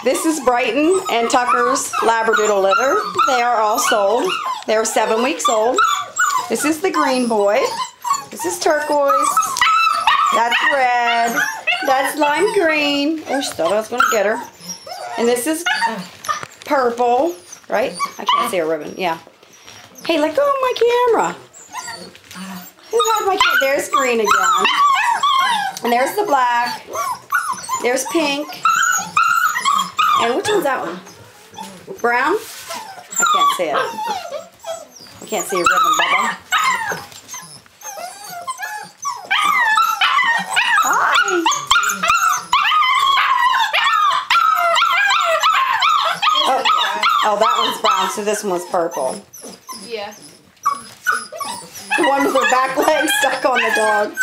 This is Brighton and Tucker's Labradoodle litter. They are all sold. They're 7 weeks old. This is the green boy. This is turquoise. That's red. That's lime green. Oh, she thought I was going to get her. And this is purple, right? I can't see a ribbon. Yeah. Hey, let go of my camera. Who had my camera? There's green again. And there's the black. There's pink. And which one's that one? Brown? I can't see it. I can't see a ribbon, Bubba. Hi. Oh, that one's brown, so this one's purple. Yeah. The one with her back leg stuck on the dog.